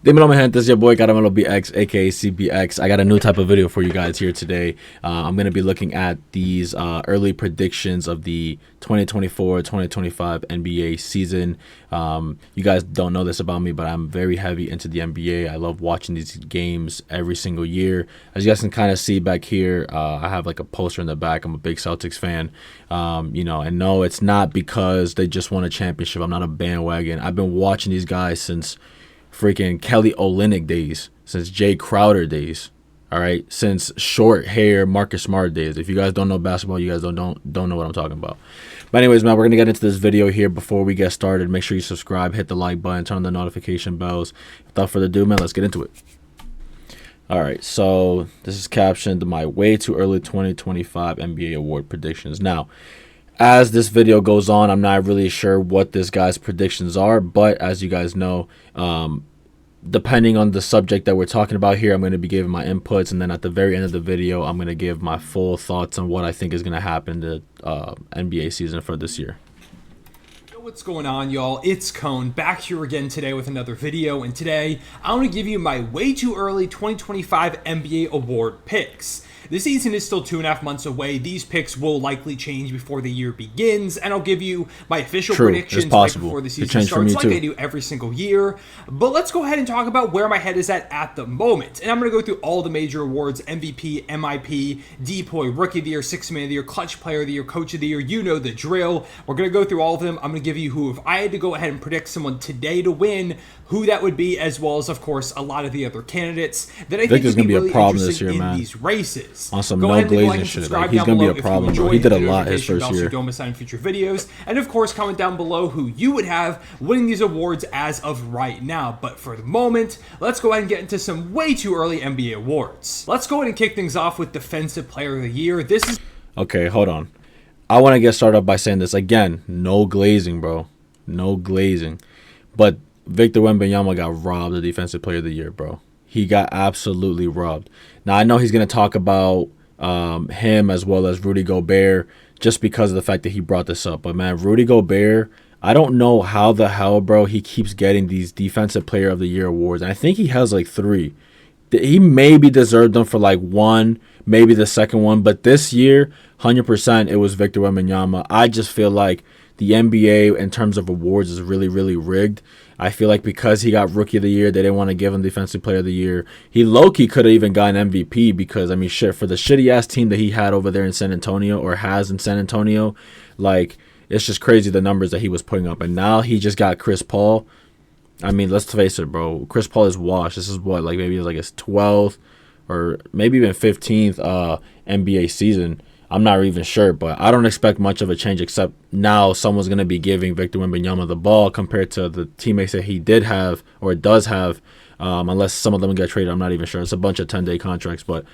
Dímelo, mi gente, it's your boy CarameloBX, aka CBX. I got a new type of video for you guys here today. I'm going to be looking at these early predictions of the 2024-2025 NBA season. You guys don't know this about me, but I'm very heavy into the NBA. I love watching these games every single year. As you guys can kind of see back here, I have like a poster in the back. I'm a big Celtics fan. And no, it's not because they just won a championship. I'm not a bandwagon. I've been watching these guys since freaking Kelly Olynyk days, since Jay Crowder days, all right, since short hair Marcus Smart days. If you guys don't know basketball, you guys don't know what I'm talking about. But anyways, man, we're gonna get into this video here. Before we get started, make sure you subscribe, hit the like button, turn on the notification bells. Without further ado, man, let's get into it. All right, so this is captioned my way too early 2025 NBA award predictions. Now, as this video goes on, I'm not really sure what this guy's predictions are, but as you guys know, depending on the subject that we're talking about here, I'm going to be giving my inputs, and then at the very end of the video, I'm going to give my full thoughts on what I think is going to happen to NBA season for this year. What's going on, y'all? It's Cone back here again today with another video, and today I want to give you my way too early 2025 NBA award picks. The season is still 2.5 months away. These picks will likely change before the year begins, and I'll give you my official predictions right before the season starts, like I do every single year. But let's go ahead and talk about where my head is at the moment. And I'm going to go through all the major awards: MVP, MIP, DPOY, Rookie of the Year, Sixth Man of the Year, Clutch Player of the Year, Coach of the Year. You know the drill. We're going to go through all of them. I'm going to give you who, if I had to go ahead and predict someone today to win, who that would be, as well as, of course, a lot of the other candidates that I think is going to be really interesting in these races. On some no glazing shit, like, he's gonna be a problem, bro. He did a lot his first year. Don't miss out on future videos, and of course, comment down below who you would have winning these awards as of right now. But for the moment, let's go ahead and get into some way too early NBA awards. Let's go ahead and kick things off with Defensive Player of the Year. This is okay. Hold on, I want to get started by saying this again. No glazing, bro. No glazing. But Victor Wembanyama got robbed of Defensive Player of the Year, bro. He got absolutely robbed. Now I know he's gonna talk about him as well as Rudy Gobert just because of the fact that he brought this up. But man, Rudy Gobert, I don't know how the hell, bro, he keeps getting these Defensive Player of the Year awards. And I think he has like 3. He maybe deserved them for like 1, maybe the second one. But this year, 100% it was Victor Wembanyama. I just feel like the NBA in terms of awards is really, really rigged. I feel like because he got Rookie of the Year, they didn't want to give him Defensive Player of the Year. He low-key could have even gotten MVP because, I mean, shit, for the shitty-ass team that he had over there in San Antonio or has in San Antonio, like, it's just crazy the numbers that he was putting up. And now he just got Chris Paul. I mean, let's face it, bro. Chris Paul is washed. This is what, like maybe like his 12th or maybe even 15th NBA season. I'm not even sure, but I don't expect much of a change except now someone's going to be giving Victor Wembanyama the ball compared to the teammates that he did have or does have, unless some of them get traded. I'm not even sure. It's a bunch of 10-day contracts, but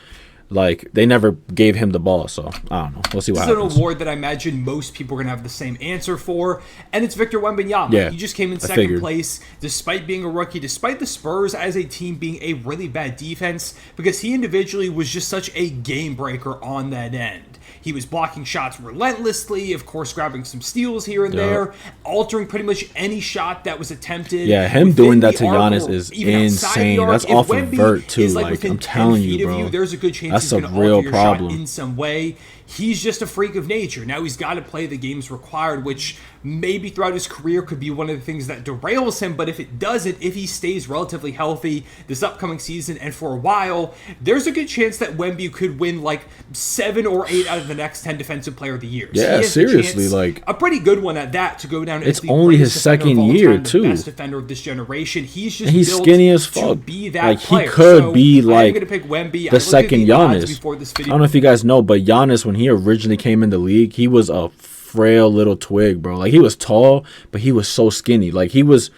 like they never gave him the ball, so I don't know. We'll see what happens. It's an award that I imagine most people are going to have the same answer for, and it's Victor Wembanyama. Yeah, he just came in second place despite being a rookie, despite the Spurs as a team being a really bad defense, because he individually was just such a game breaker on that end. He was blocking shots relentlessly, of course, grabbing some steals here and there, altering pretty much any shot that was attempted. Yeah, him doing that to Giannis is insane. That's off of vert, too. Like, I'm telling you, bro. There's a good chance that's he's going to alter your shot in some way. He's just a freak of nature. Now he's got to play the games required, which maybe throughout his career could be one of the things that derails him. But if it doesn't, if he stays relatively healthy this upcoming season and for a while, there's a good chance that Wemby could win like 7 or 8 out of the next 10 Defensive Player of the Year. Yeah, seriously, like a pretty good one at that to go down. It's only his second year too. The best defender of this generation. He's just he's skinny as fuck. To be that like player. He could so be like I'm gonna pick Wemby. the second Giannis. I don't know if you guys know, but Giannis, when he originally came in the league, he was a frail little twig, bro. Like he was tall, but he was so skinny. Like he was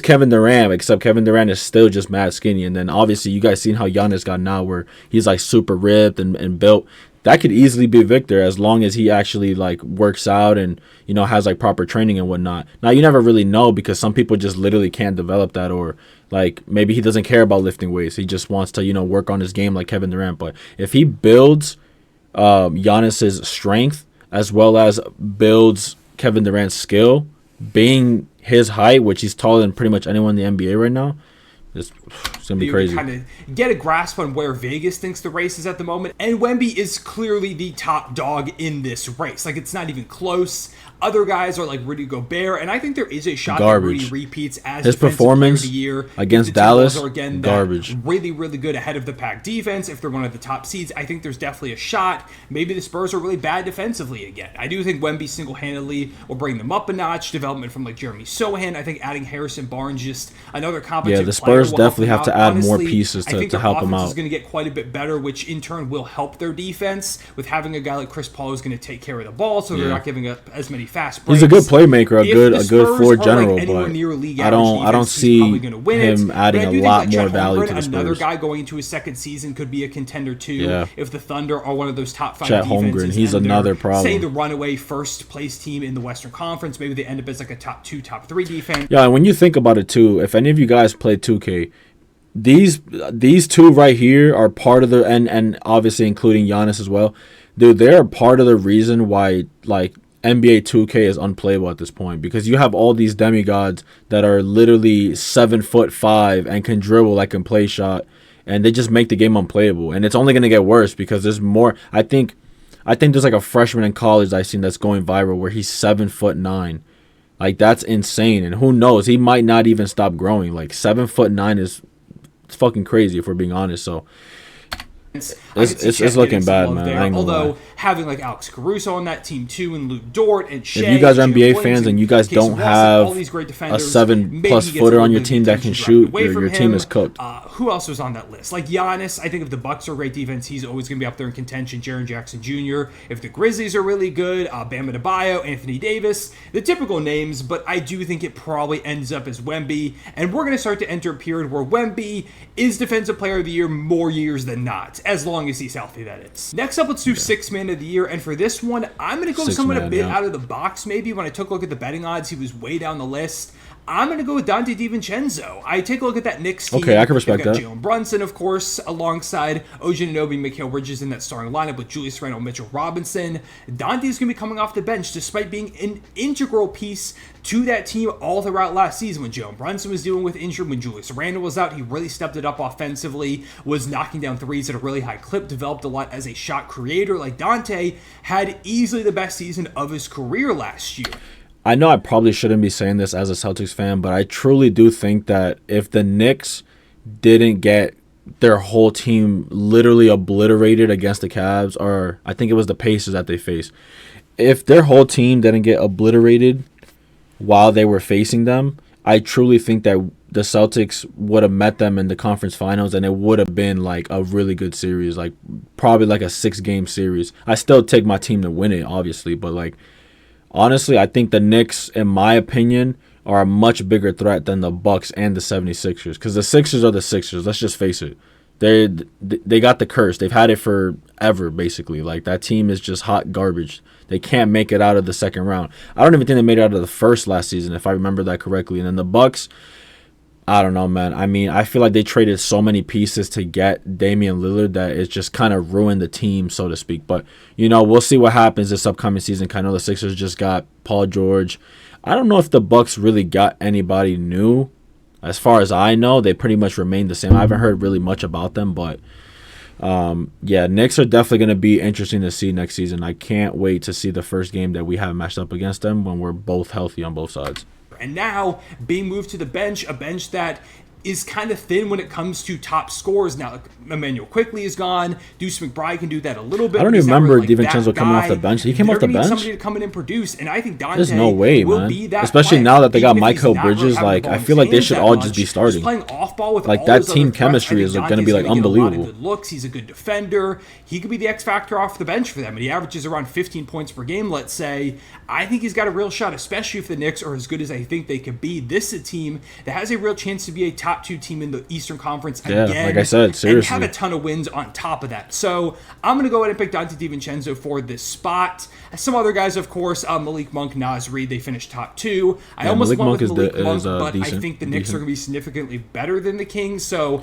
Kevin Durant, except Kevin Durant is still just mad skinny. And then obviously you guys seen how Giannis got now, where he's like super ripped and built. That could easily be Victor as long as he actually like works out and, you know, has like proper training and whatnot. Now you never really know because some people just literally can't develop that, or like maybe he doesn't care about lifting weights. He just wants to, you know, work on his game like Kevin Durant. But if he builds Giannis's strength as well as builds Kevin Durant's skill, being his height, which he's taller than pretty much anyone in the NBA right now, It's gonna be crazy. Kind of get a grasp on where Vegas thinks the race is at the moment, and Wemby is clearly the top dog in this race. Like, it's not even close. Other guys are like Rudy Gobert, and I think there is a shot that Rudy repeats as his performance player of the year against Dallas. Are again garbage. Really, really good ahead of the pack defense. If they're one of the top seeds, I think there's definitely a shot. Maybe the Spurs are really bad defensively again. I do think Wemby single-handedly will bring them up a notch. Development from like Jeremy Sohan. I think adding Harrison Barnes, just another competent. Yeah, the Spurs definitely have to add more pieces to help them out. Is going to get quite a bit better, which in turn will help their defense. With having a guy like Chris Paul who's going to take care of the ball, so they're not giving up as many fast breaks. He's a good playmaker, a good floor general, but I don't see him adding a lot more value to the Spurs. Another guy going into his second season could be a contender too. Yeah. If the Thunder are one of those top 5 Chet defenses, Holmgren, he's another problem. Say the runaway first place team in the Western Conference, maybe they end up as like a top 2, top 3 defense. Yeah, and when you think about it too, if any of you guys play 2K, these two right here are part of the and obviously including Giannis as well. Dude, they're part of the reason why like NBA 2K is unplayable at this point, because you have all these demigods that are literally 7'5" and can dribble, like can play shot, and they just make the game unplayable. And it's only gonna get worse because there's more. I think there's like a freshman in college I've seen that's going viral where he's 7'9". Like, that's insane. And who knows, he might not even stop growing. Like 7'9" is fucking crazy if we're being honest. So it's looking bad, man. Although having like Alex Caruso on that team too, and Luke Dort and Shea, if you guys are NBA fans and you guys don't have a 7+ footer on your team that can shoot, your team is cooked. Who else was on that list? Like Giannis, I think if the Bucks are a great defense, he's always going to be up there in contention. Jaren Jackson Jr. If the Grizzlies are really good, Bam Adebayo, Anthony Davis, the typical names. But I do think it probably ends up as Wemby, and we're going to start to enter a period where Wemby is Defensive Player of the Year more years than not, as long as he's healthy, that is. Next up, let's do Sixth Man of the Year, and for this one, I'm going to go with someone a bit out of the box, maybe. When I took a look at the betting odds, he was way down the list. I'm going to go with Dante DiVincenzo. I take a look at that Knicks team. Okay, I can respect that. Jalen Brunson, of course, alongside OG Anunoby, Mikal Bridges in that starting lineup with Julius Randle, Mitchell Robinson. Dante's going to be coming off the bench despite being an integral piece to that team all throughout last season. When Jalen Brunson was dealing with injury, when Julius Randle was out, he really stepped it up offensively, was knocking down threes at a really high clip, developed a lot as a shot creator. Like, Dante had easily the best season of his career last year. I know I probably shouldn't be saying this as a Celtics fan, but I truly do think that if the Knicks didn't get their whole team literally obliterated against the Cavs, or I think it was the Pacers that they faced, if their whole team didn't get obliterated while they were facing them, I truly think that the Celtics would have met them in the conference finals, and it would have been like a really good series, like probably like a 6-game series. I still take my team to win it, obviously, but like, honestly, I think the Knicks, in my opinion, are a much bigger threat than the Bucks and the 76ers. Because the Sixers are the Sixers. Let's just face it. They got the curse. They've had it forever, basically. Like, that team is just hot garbage. They can't make it out of the second round. I don't even think they made it out of the first last season, if I remember that correctly. And then the Bucks, I don't know, man. I mean, I feel like they traded so many pieces to get Damian Lillard that it's just kind of ruined the team, so to speak. But, you know, we'll see what happens this upcoming season. I know the Sixers just got Paul George. I don't know if the Bucks really got anybody new. As far as I know, they pretty much remained the same. I haven't heard really much about them, but yeah, Knicks are definitely going to be interesting to see next season. I can't wait to see the first game that we have matched up against them when we're both healthy on both sides. And now being moved to the bench, a bench that is kind of thin when it comes to top scorers. Now, like, Emmanuel Quickly is gone. Deuce McBride can do that a little bit. I don't even remember really DiVincenzo coming off the bench. He came off the bench? Somebody to come in and produce, and I think Dante There's no way, will man. be that Especially player. now that they got Even if he's Mikal not Bridges. having Like, the ball I in feel like they his should hands all that just be much. starting. He's playing off ball with Like, all that those team other chemistry threats. is going to be, like, Dante's gonna get a lot of unbelievable. good looks. He's a good defender. He could be the X factor off the bench for them, and he averages around 15 points per game, let's say. I think he's got a real shot, especially if the Knicks are as good as I think they could be. This is a team that has a real chance to be a top 2 team in the Eastern Conference again. Like I said, seriously. And have a ton of wins on top of that. So I'm going to go ahead and pick Dante DiVincenzo for this spot. Some other guys, of course, Malik Monk, Naz Reid, they finished top 2. I almost went with Malik Monk, but I think the Knicks are going to be significantly better than the Kings. So,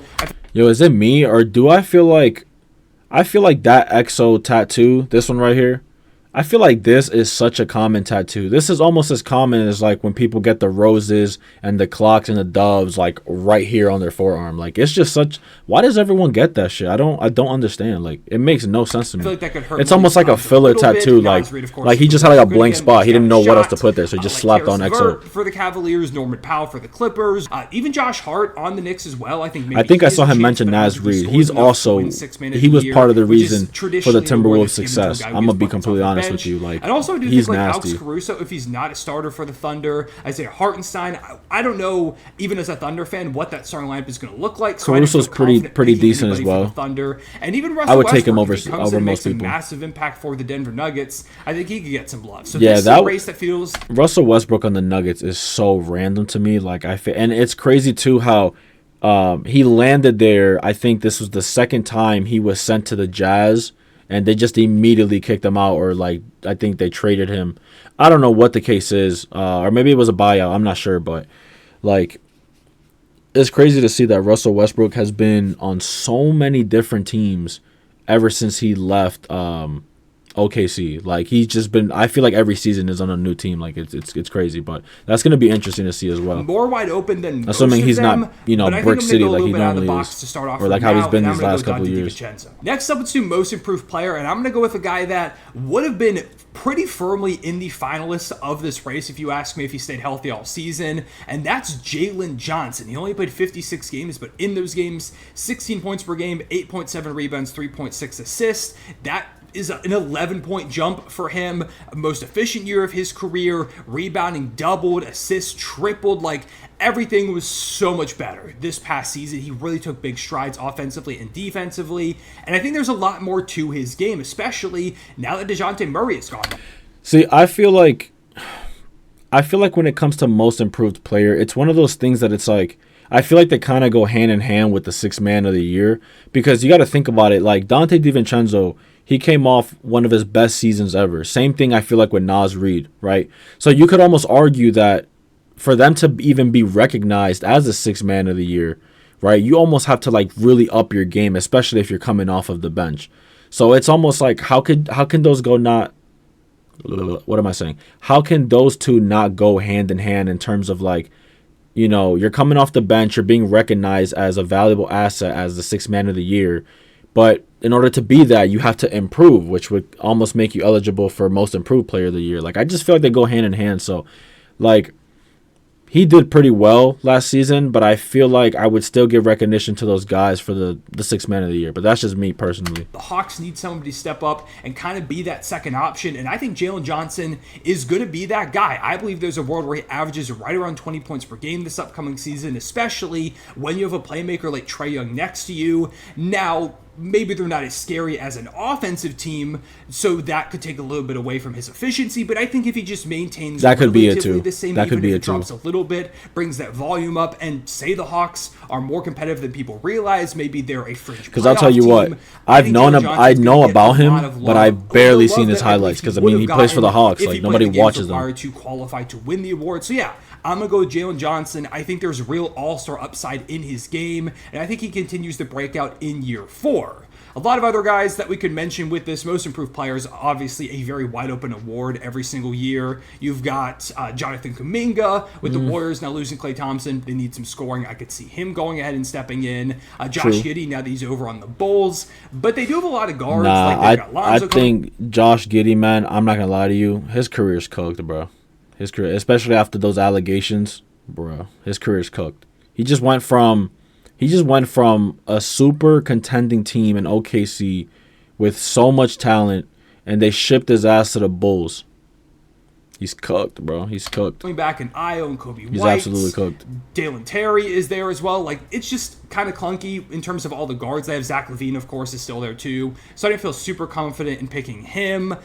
yo, is it me, or do I feel like that EXO tattoo, this one right here, I feel like this is such a common tattoo. This is almost as common as like when people get the roses and the clocks and the doves like right here on their forearm. Like it's just such. Why does everyone get that shit? I don't understand. Like it makes no sense to me. I feel like that could hurt. It's almost like a filler tattoo. Like he just had like a blank spot. He didn't know what else to put there, so he just slapped on XO. For the Cavaliers, Norman Powell for the Clippers, even Josh Hart on the Knicks as well. I think. I think I saw him mention Naz Reid. He's also he was part of the reason for the Timberwolves' success. I'm gonna be completely honest with you. Like. Also, I do think like Alex Caruso, if he's not a starter for the Thunder, Isaiah Hartenstein, I don't know, even as a Thunder fan, what that starting lineup is going to look like. So Caruso's pretty decent as well. Thunder, and even Russell I would Westbrook, take him over most people. A massive impact for the Denver Nuggets. I think he could get some love. So yeah, this is a race that feels. Russell Westbrook on the Nuggets is so random to me. Like and it's crazy too how he landed there. I think this was the second time he was sent to the Jazz. And they just immediately kicked him out, or like I think they traded him. I don't know what the case is, or maybe it was a buyout. I'm not sure, but like it's crazy to see that Russell Westbrook has been on so many different teams ever since he left OKC. Like he's just been. I feel like every season is on a new team. Like it's crazy, but that's gonna be interesting to see as well. More wide open than assuming he's them, not Brick City like he normally is, or like how he's been these last couple of years. Next up, let's do most improved player, and I'm gonna go with a guy that would have been pretty firmly in the finalists of this race if you ask me if he stayed healthy all season, and that's Jalen Johnson. He only played 56 games, but in those games, 16 points per game, 8.7 rebounds, 3.6 assists. That is an 11-point jump for him. Most efficient year of his career. Rebounding doubled, assists tripled. Like everything was so much better this past season. He really took big strides offensively and defensively. And I think there's a lot more to his game, especially now that DeJounte Murray is gone. See, I feel like when it comes to most improved player, it's one of those things that it's like, I feel like they kind of go hand in hand with the sixth man of the year, because you got to think about it. Like Dante DiVincenzo, he came off one of his best seasons ever. Same thing I feel like with Naz Reid, right? So you could almost argue that for them to even be recognized as the sixth man of the year, right, you almost have to like really up your game, especially if you're coming off of the bench. So it's almost like how can those go not? What am I saying? How can those two not go hand in hand in terms of like, you know, you're coming off the bench, you're being recognized as a valuable asset as the sixth man of the year, but in order to be that, you have to improve, which would almost make you eligible for most improved player of the year. Like, I just feel like they go hand in hand. So, like, he did pretty well last season, but I feel like I would still give recognition to those guys for the sixth man of the year. But that's just me personally. The Hawks need somebody to step up and kind of be that second option, and I think Jalen Johnson is going to be that guy. I believe there's a world where he averages right around 20 points per game this upcoming season, especially when you have a playmaker like Trae Young next to you. Now, maybe they're not as scary as an offensive team, so that could take a little bit away from his efficiency. But I think if he just maintains that could be it too. The same, that could be if it too. Drops a little bit, brings that volume up, and say the Hawks are more competitive than people realize. Maybe they're a fringe. Because I'll tell you what, I know about him, but I've barely seen his highlights. Because I mean, he plays for the Hawks. Like nobody watches them. To qualify to win the award. So yeah, I'm gonna go with Jalen Johnson. I think there's real all-star upside in his game, and I think he continues to break out in year 4. A lot of other guys that we could mention with this most improved players, obviously a very wide open award every single year. You've got Jonathan Kuminga with the Warriors now losing Klay Thompson. They need some scoring. I could see him going ahead and stepping in. Josh Giddey now that he's over on the Bulls. But they do have a lot of guards. I think Josh Giddey, man, I'm not going to lie to you. His career's cooked, bro. His career, especially after those allegations, bro. His career's cooked. He just went from a super contending team in OKC with so much talent, and they shipped his ass to the Bulls. He's cooked, bro. He's cooked. Going back in Io and Kobe White. He's absolutely cooked. Dalen Terry is there as well. Like, it's just kind of clunky in terms of all the guards. They have Zach LaVine, of course, is still there too. So I didn't feel super confident in picking him.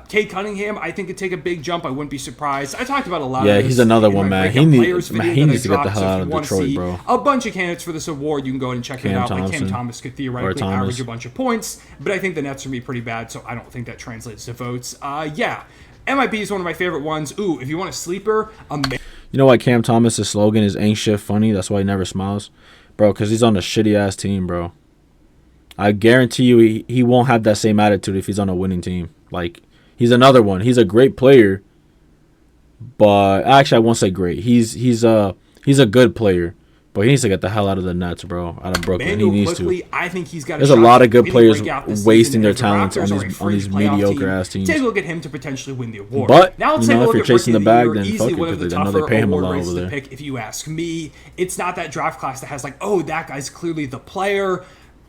Kate Cunningham, I think, could take a big jump. I wouldn't be surprised. I talked about a lot of this. Yeah, he's another one, man. He needs to get the hell out of Detroit, bro. A bunch of candidates for this award. You can go ahead and check it out. Like Cam Thomas could theoretically average a bunch of points, but I think the Nets are going to be pretty bad, so I don't think that translates to votes. Yeah. MIP is one of my favorite ones. Ooh, if you want a sleeper, you know why Cam Thomas' slogan is "Ain't shit funny"? That's why he never smiles, bro. Because he's on a shitty ass team, bro. I guarantee you, he won't have that same attitude if he's on a winning team. Like He's another one. He's a great player, but actually I won't say great. He's a good player, but he needs to get the hell out of the Nets, bro. Out of Brooklyn, Manuel he needs quickly, to. I think he's got. There's a lot of good players wasting their talents on these mediocre ass teams. Take a look at him to potentially win the award. But now let's you take know, a look if you're at chasing the Rookie of bag, Year. then Easily fuck it, one of the because I know tougher they pay him a award lot races over to there. pick. If you ask me, it's not that draft class that has like, oh, that guy's clearly the player.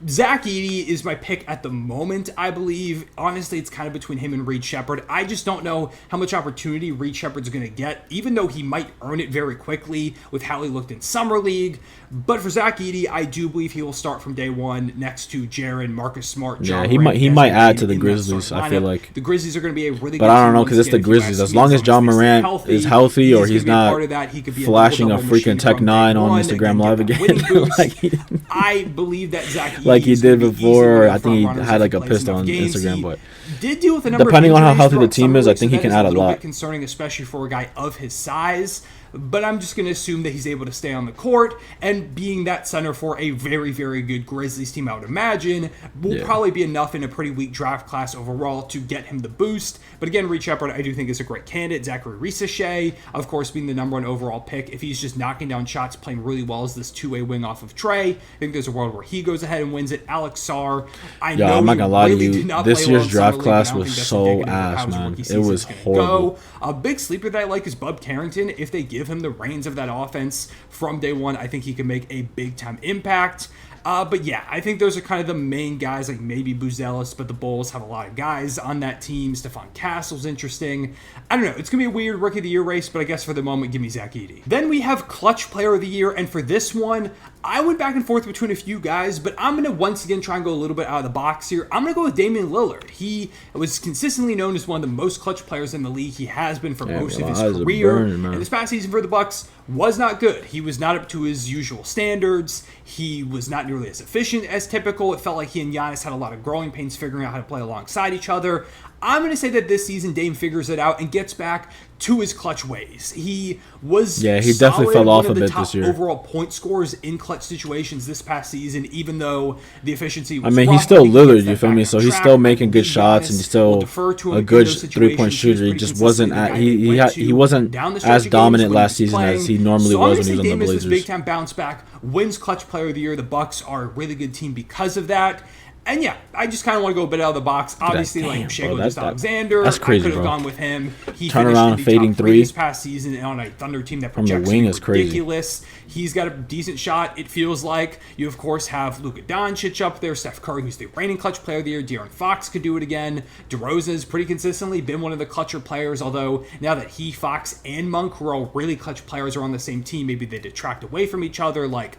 Zach Edey is my pick at the moment, I believe. Honestly, it's kind of between him and Reed Shepherd. I just don't know how much opportunity Reed Shepherd's going to get, even though he might earn it very quickly with how he looked in Summer League. But for Zach Edey, I do believe he will start from day one next to Jaren, Marcus Smart, John Yeah, he might add to the in that Grizzlies. starting I feel lineup. like The Grizzlies are going to be a really good But I don't team know, once because it's the again, if you Grizzlies. ask As me. long as John long they stay Morant is healthy, or he's gonna be a not part of that, he could be a flashing a double-double freaking machine Tech from day 9 on one, Instagram again, Live get that again, winning boost. like he, I believe that Zach Edey like he is did gonna be easily before. one of the I think he front runners had if like a plays pistol enough on games. Instagram, He but did deal with a number depending of on how injuries healthy the throughout team Summer is, I League, think so he can that add a is little lot. bit concerning, especially for a guy of his size. But I'm just going to assume that he's able to stay on the court, and being that center for a very, very good Grizzlies team, I would imagine, will probably be enough in a pretty weak draft class overall to get him the boost. But again, Reed Shepherd, I do think is a great candidate. Zachary Risachet, of course, being the #1 overall pick. If he's just knocking down shots, playing really well as this two-way wing off of Trey, I think there's a world where he goes ahead and wins it. Alex Sarr, I know I'm not gonna lie to really you. did not This play well year's in draft Summer League, class but I don't was think that's so indicative of how ass, his man. rookie It season's was gonna horrible. go. A big sleeper that I like is Bub Carrington. If they give him the reins of that offense from day one, I think he can make a big-time impact. But yeah, I think those are kind of the main guys, like maybe Buzelis, but the Bulls have a lot of guys on that team. Stephon Castle's interesting. I don't know. It's going to be a weird Rookie of the Year race, but I guess for the moment, give me Zach Edey. Then we have Clutch Player of the Year, and for this one, I went back and forth between a few guys, but I'm going to once again try and go a little bit out of the box here. I'm going to go with Damian Lillard. He was consistently known as one of the most clutch players in the league. He has been for most of his career. And this past season for the Bucks was not good. He was not up to his usual standards. He was not nearly as efficient as typical. It felt like he and Giannis had a lot of growing pains figuring out how to play alongside each other. I'm going to say that this season Dame figures it out and gets back to his clutch ways. He was he definitely fell off a bit this year. Overall point scorers in clutch situations this past season, even though the efficiency was he's still Lillard, you feel me? So he's still making good shots, and he's still a good 3-point shooter. He just wasn't he wasn't as dominant last season as he normally was when he was on the Blazers. Big time bounce back, wins Clutch Player of the Year. The Bucks are a really good team because of that. And yeah, I just kind of want to go a bit out of the box. Obviously, like Shai Gilgeous-Alexander, that's crazy, I could have bro. gone with him. He Turn finished around in and the fading top 3 three this past season on a Thunder team that from the projects wing to is be crazy. ridiculous. He's got a decent shot, it feels like. You, of course, have Luka Doncic up there, Steph Curry, who's the reigning Clutch Player of the Year. De'Aaron Fox could do it again. DeRozan has pretty consistently been one of the clutcher players, although now that he, Fox, and Monk, who are all really clutch players, are on the same team, maybe they detract away from each other. Like,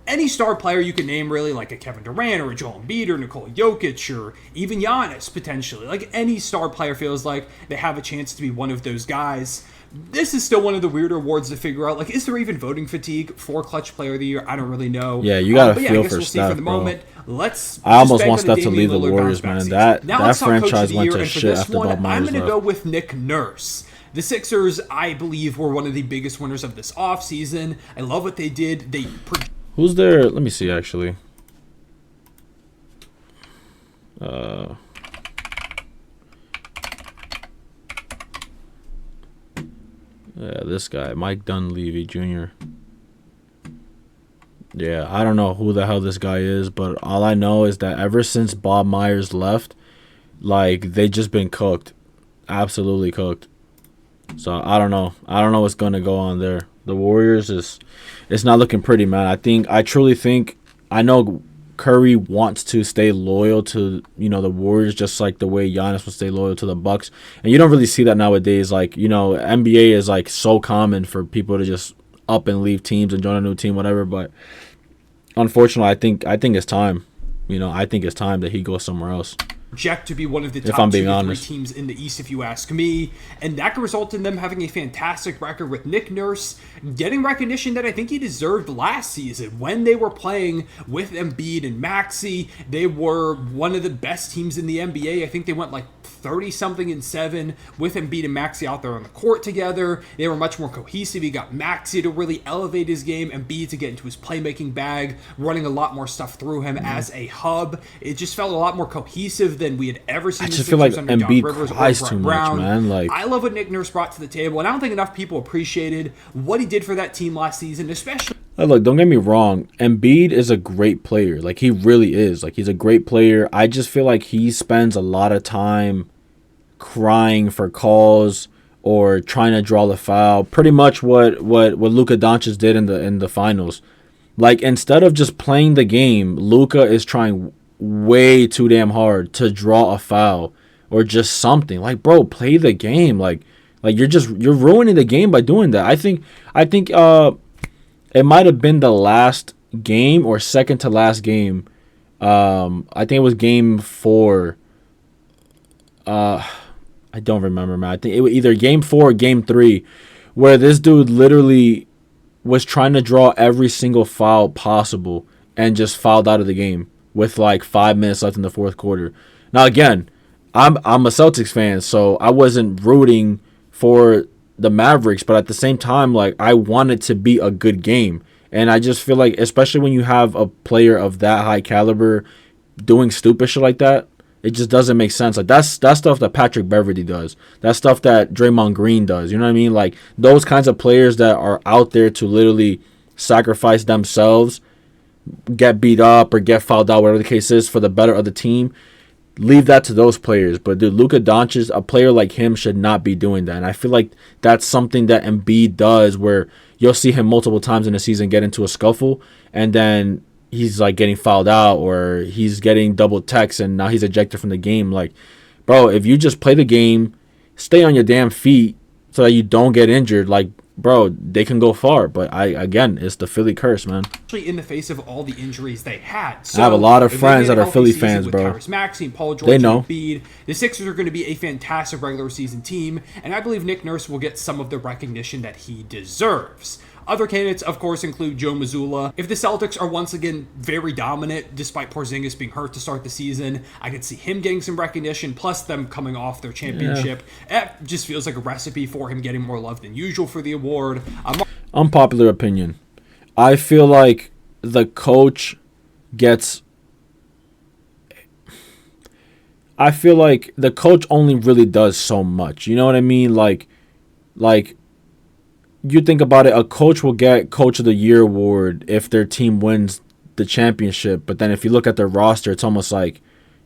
any star player you can name, really, like a Kevin Durant or a Joel Embiid or Nikola Jokic or even Giannis, potentially. Like, any star player feels like they have a chance to be one of those guys. This is still one of the weirder awards to figure out. Like, is there even voting fatigue for Clutch Player of the Year? I don't really know. Yeah, you gotta but feel I guess for we'll see Steph, for the bro. moment. I almost want Steph to leave the Lillard Warriors, man. That franchise went to shit after Bob Myers I'm going to left. go with Nick Nurse. The Sixers, I believe, were one of the biggest winners of this offseason. I love what they did. Who's there? Let me see, actually. Yeah, this guy, Mike Dunleavy Jr. Yeah, I don't know who the hell this guy is, but all I know is that ever since Bob Myers left, like, they just been cooked. Absolutely cooked. So, I don't know. I don't know what's going to go on there. The Warriors it's not looking pretty, man. I truly think, I know Curry wants to stay loyal to, the Warriors, just like the way Giannis will stay loyal to the Bucks. And you don't really see that nowadays. Like, NBA is like so common for people to just up and leave teams and join a new team, whatever. But unfortunately, I think it's time. I think it's time that he goes somewhere else. Project to be one of the If top I'm 2 being or 3 honest. teams in the East, if you ask me. And that could result in them having a fantastic record with Nick Nurse getting recognition that I think he deserved last season. When they were playing with Embiid and Maxey, they were one of the best teams in the NBA. I think they went like 30-something and 7 with Embiid and Maxey out there on the court together. They were much more cohesive. He got Maxey to really elevate his game, Embiid to get into his playmaking bag, running a lot more stuff through him as a hub. It just felt a lot more cohesive than we had ever seen. I the just feel like Sixers under Doc Embiid Rivers or cries Brett too much, Brown. man. Like, I love what Nick Nurse brought to the table, and I don't think enough people appreciated what he did for that team last season, especially. look, don't get me wrong. Embiid is a great player. Like, he really is. Like, he's a great player. I just feel like he spends a lot of time crying for calls or trying to draw the foul. Pretty much what Luka Doncic did in the finals. Like, instead of just playing the game, Luka is trying way too damn hard to draw a foul or just something. Like, bro, play the game. Like you're ruining the game by doing that. I think it might have been the last game or second to last game. I think it was game 4. I don't remember, man. I think it was either game 4 or game 3, where this dude literally was trying to draw every single foul possible and just fouled out of the game with like 5 minutes left in the fourth quarter. Now, again, I'm a Celtics fan, so I wasn't rooting for the Mavericks, but at the same time, like, I want it to be a good game. And I just feel like, especially when you have a player of that high caliber doing stupid shit like that, it just doesn't make sense. Like, that's stuff that Patrick Beverley does. That's stuff that Draymond Green does. You know what I mean? Like, those kinds of players that are out there to literally sacrifice themselves, get beat up or get fouled out, whatever the case is, for the better of the team. Leave that to those players. But dude, Luka Doncic, a player like him, should not be doing that. And I feel like that's something that Embiid does, where you'll see him multiple times in the season get into a scuffle, and then he's like getting fouled out or he's getting double text and now he's ejected from the game. Like, bro, if you just play the game, stay on your damn feet so that you don't get injured, like, bro, they can go far. But again, it's the Philly curse, man. Especially in the face of all the injuries they had. So I have a lot of friends that are Philly fans, bro. Tyrese Maxey, Paul George, they know. Embiid, the Sixers are going to be a fantastic regular season team, and I believe Nick Nurse will get some of the recognition that he deserves. Other candidates, of course, include Joe Mazzulla. If the Celtics are once again very dominant, despite Porzingis being hurt to start the season, I could see him getting some recognition, plus them coming off their championship. Yeah. It just feels like a recipe for him getting more love than usual for the award. Unpopular opinion. I feel like the coach gets... I feel like the coach only really does so much. You know what I mean? Like... You think about it, a coach will get Coach of the Year award if their team wins the championship. But then if you look at their roster, it's almost like,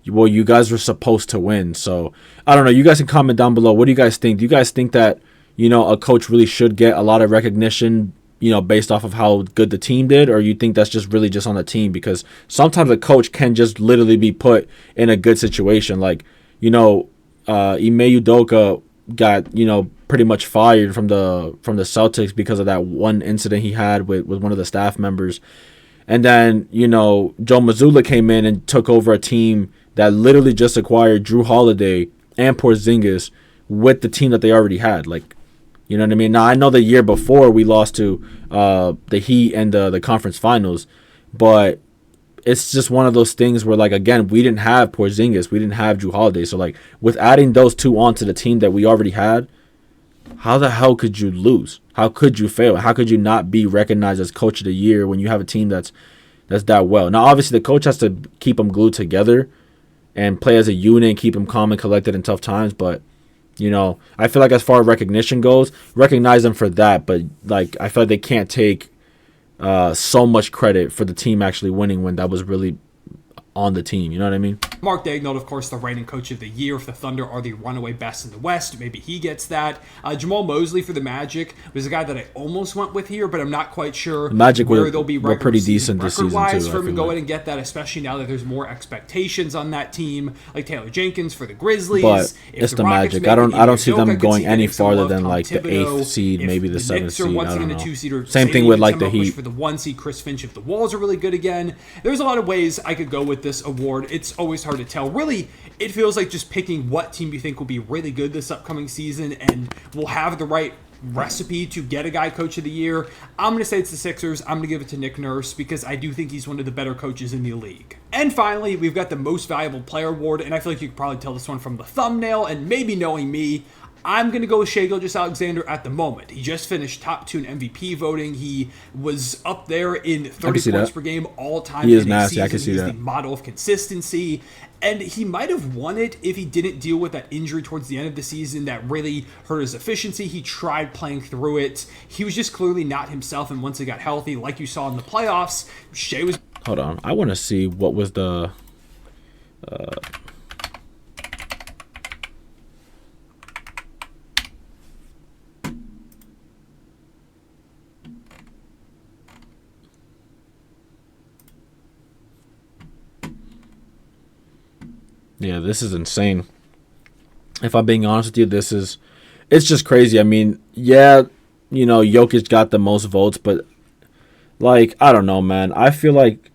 well, you guys were supposed to win. So, I don't know. You guys can comment down below. What do you guys think? Do you guys think that, you know, a coach really should get a lot of recognition, you know, based off of how good the team did? Or you think that's just really just on the team? Because sometimes a coach can just literally be put in a good situation. Like, you know, Ime Udoka got, you know, pretty much fired from the Celtics because of that one incident he had with one of the staff members. And then, you know, Joe Mazzulla came in and took over a team that literally just acquired Drew Holiday and Porzingis with the team that they already had. Like, you know what I mean? Now, I know the year before we lost to the Heat and the conference finals, but it's just one of those things where, like, again, we didn't have Porzingis, we didn't have Drew Holiday. So, like, with adding those two onto the team that we already had, how the hell could you lose? How could you fail? How could you not be recognized as Coach of the Year when you have a team that's that well? Now, obviously, the coach has to keep them glued together and play as a unit and keep them calm and collected in tough times. But, you know, I feel like as far as recognition goes, recognize them for that. But, like, I feel like they can't take so much credit for the team actually winning when that was really on the team. You know what I mean? Mark Daigneault, of course, the reigning Coach of the Year. If the Thunder are the runaway best in the West, maybe he gets that. Jamal Mosley for the Magic was a guy that I almost went with here, but I'm not quite sure the Magic where they'll be were pretty decent this season, too. For him to go ahead and get that, especially now that there's more expectations on that team, like Taylor Jenkins for the Grizzlies. But it's the Magic. I don't see them going any farther than, like, the 8th seed, maybe the 7th seed. I don't know. Same thing with, like, the Heat. For the 1 seed, Chris Finch, if the Walls are really good again. There's a lot of ways I could go with this award. It's always hard to tell. Really, it feels like just picking what team you think will be really good this upcoming season and will have the right recipe to get a guy Coach of the Year. I'm going to say it's the Sixers. I'm going to give it to Nick Nurse because I do think he's one of the better coaches in the league. And finally, we've got the Most Valuable Player award, and I feel like you could probably tell this one from the thumbnail, and maybe knowing me, I'm going to go with Shai Gilgeous-Alexander at the moment. He just finished top 2 in MVP voting. He was up there in 30 points per game all time. He is nasty. I can see that. He's the model of consistency. And he might have won it if he didn't deal with that injury towards the end of the season that really hurt his efficiency. He tried playing through it. He was just clearly not himself, and once he got healthy, like you saw in the playoffs, Shai was... Hold on. I want to see what was the... Yeah, this is insane. If I'm being honest with you, it's just crazy. I mean, yeah, Jokic got the most votes, but like, I don't know, man. I feel like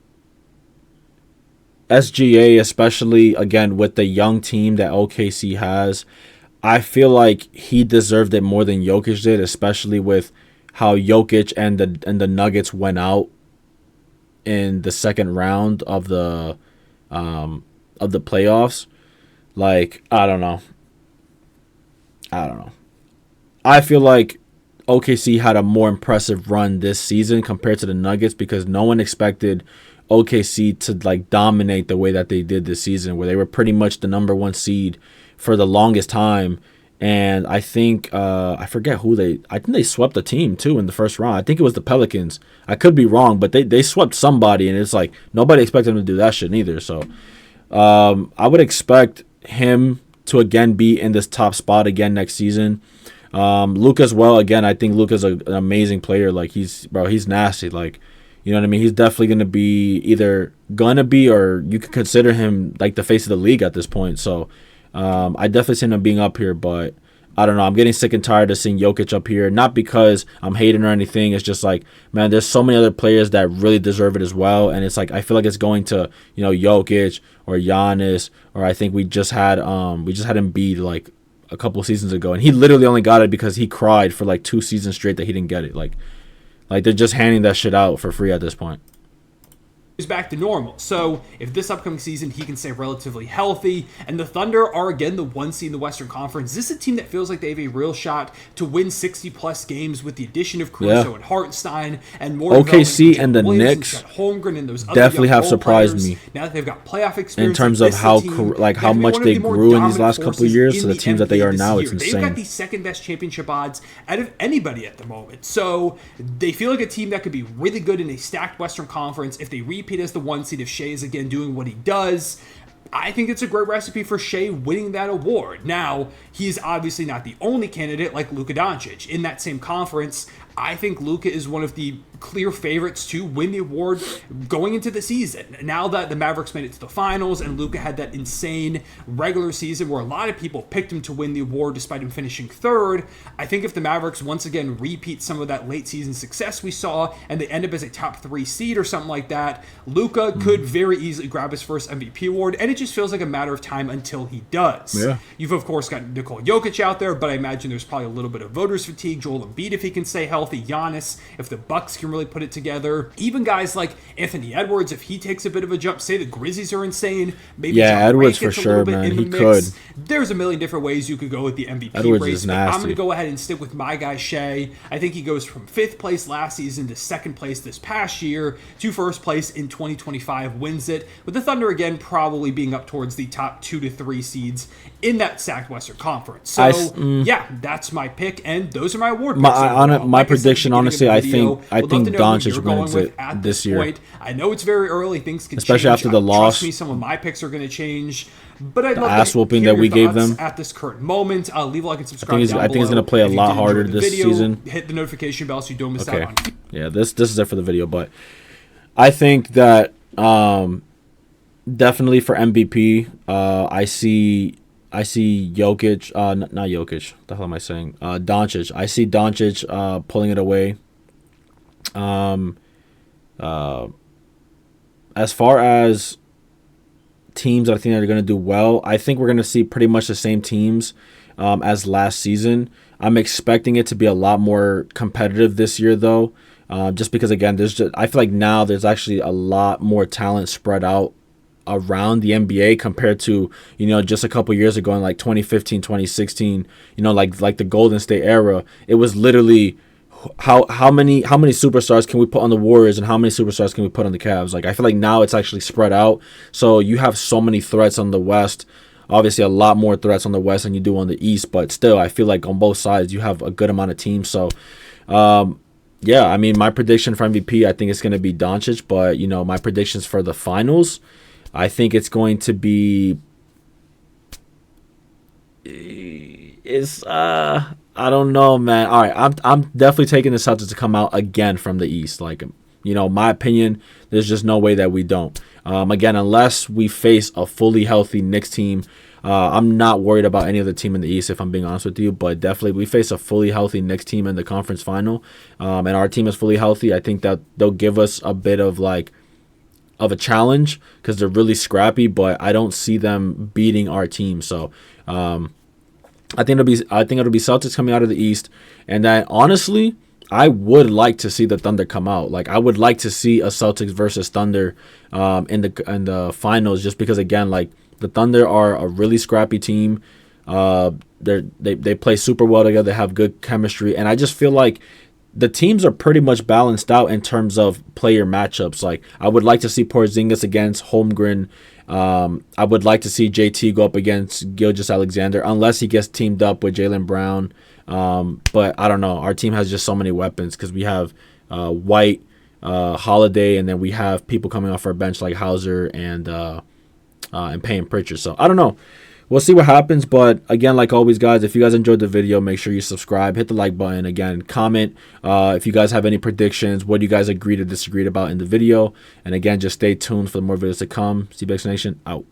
SGA, especially again with the young team that OKC has, I feel like he deserved it more than Jokic did, especially with how Jokic and the Nuggets went out in the second round of the playoffs. Like, I don't know. I feel like OKC had a more impressive run this season compared to the Nuggets because no one expected OKC to like dominate the way that they did this season, where they were pretty much the number 1 seed for the longest time. And I think I forget I think they swept a team too in the first round. I think it was the Pelicans. I could be wrong, but they swept somebody, and it's like nobody expected them to do that shit neither. So I would expect him to again be in this top spot again next season. Luka as well. Again, I think Luka's an amazing player. Like he's nasty. Like, you know what I mean? He's definitely gonna be or you could consider him like the face of the league at this point. So I definitely see him being up here, but I don't know. I'm getting sick and tired of seeing Jokic up here. Not because I'm hating or anything. It's just like, man, there's so many other players that really deserve it as well. And it's like I feel like it's going to, Jokic or Giannis, or I think we just had Embiid like a couple seasons ago, and he literally only got it because he cried for like 2 seasons straight that he didn't get it. Like they're just handing that shit out for free at this point. Back to normal. So if this upcoming season he can stay relatively healthy, and the Thunder are again the 1 seed in the Western Conference, this is a team that feels like they have a real shot to win 60+ games with the addition of Caruso and Hartenstein and more. OKC and the Knicks and those definitely have surprised me now that they've got playoff experience in terms of how much they grew in these last couple of years to the teams that they are now. It's insane. They've got the second best championship odds out of anybody at the moment, so they feel like a team that could be really good in a stacked Western Conference if they repeat as the 1 seed, if Shai is again doing what he does. I think it's a great recipe for Shai winning that award. Now, he's obviously not the only candidate like Luka Doncic. In that same conference, I think Luka is one of the clear favorites to win the award going into the season. Now that the Mavericks made it to the finals and Luka had that insane regular season where a lot of people picked him to win the award despite him finishing 3rd, I think if the Mavericks once again repeat some of that late season success we saw and they end up as a top 3 seed or something like that, Luka could very easily grab his first MVP award, and it just feels like a matter of time until he does. Yeah. You've of course got Nikola Jokic out there, but I imagine there's probably a little bit of voters fatigue. Joel Embiid if he can stay healthy, Giannis if the Bucks can really put it together, even guys like Anthony Edwards if he takes a bit of a jump. Say the Grizzlies are insane, maybe John Edwards for sure, man. He could. There's a million different ways you could go with the MVP Edwards race. is nasty. I'm going to go ahead and stick with my guy Shai. I think he goes from 5th place last season to 2nd place this past year to 1st place in 2025, wins it, with the Thunder again probably being up towards the top 2 to 3 seeds in that stacked Western Conference. So yeah, that's my pick, and those are my award picks. My prediction, honestly, I think Doncic wins it this year. I know it's very early; things can especially change. after the loss. Trust me, some of my picks are going to change. But I'd love ass whooping hear that we your gave thoughts them at this current moment. Leave a like and subscribe. I think he's going to play a lot harder this season. Hit the notification bell so you don't miss out on. Yeah, this is it for the video, but I think that definitely for MVP, I see Jokic, not Jokic. What the hell am I saying? Doncic. I see Doncic pulling it away. As far as teams that I think are going to do well, I think we're going to see pretty much the same teams as last season. I'm expecting it to be a lot more competitive this year, though, just because again, I feel like now there's actually a lot more talent spread out around the NBA compared to, you know, just a couple years ago in like 2015, 2016, you know, like the Golden State era. It was literally how many superstars can we put on the Warriors and how many superstars can we put on the Cavs? Like I feel like now it's actually spread out. So you have so many threats on the West. Obviously, a lot more threats on the West than you do on the East, but still, I feel like on both sides you have a good amount of teams. So, yeah, I mean, my prediction for MVP, I think it's going to be Doncic, but you know, my predictions for the finals, I think it's going to be I don't know, man. All right, I'm definitely taking the Celtics to come out again from the East. Like, you know, my opinion, there's just no way that we don't. Again, unless we face a fully healthy Knicks team, I'm not worried about any other team in the East, if I'm being honest with you. But definitely, we face a fully healthy Knicks team in the conference final, and our team is fully healthy. I think that they'll give us a bit of a challenge because they're really scrappy, but I don't see them beating our team. So, I think it'll be Celtics coming out of the East, and then honestly, I would like to see the Thunder come out. Like I would like to see a Celtics versus Thunder in the finals, just because again, like the Thunder are a really scrappy team. They play super well together. They have good chemistry, and I just feel like the teams are pretty much balanced out in terms of player matchups. Like I would like to see Porzingis against Holmgren. I would like to see JT go up against Gilgeous-Alexander, unless he gets teamed up with Jaylen Brown. But I don't know. Our team has just so many weapons because we have White, Holiday, and then we have people coming off our bench like Hauser and Payne Pritchard. So I don't know. We'll see what happens. But again, like always, guys, if you guys enjoyed the video, make sure you subscribe, hit the like button. Again, comment if you guys have any predictions, what do you guys agree to disagree about in the video. And again, just stay tuned for more videos to come. CBX Nation out.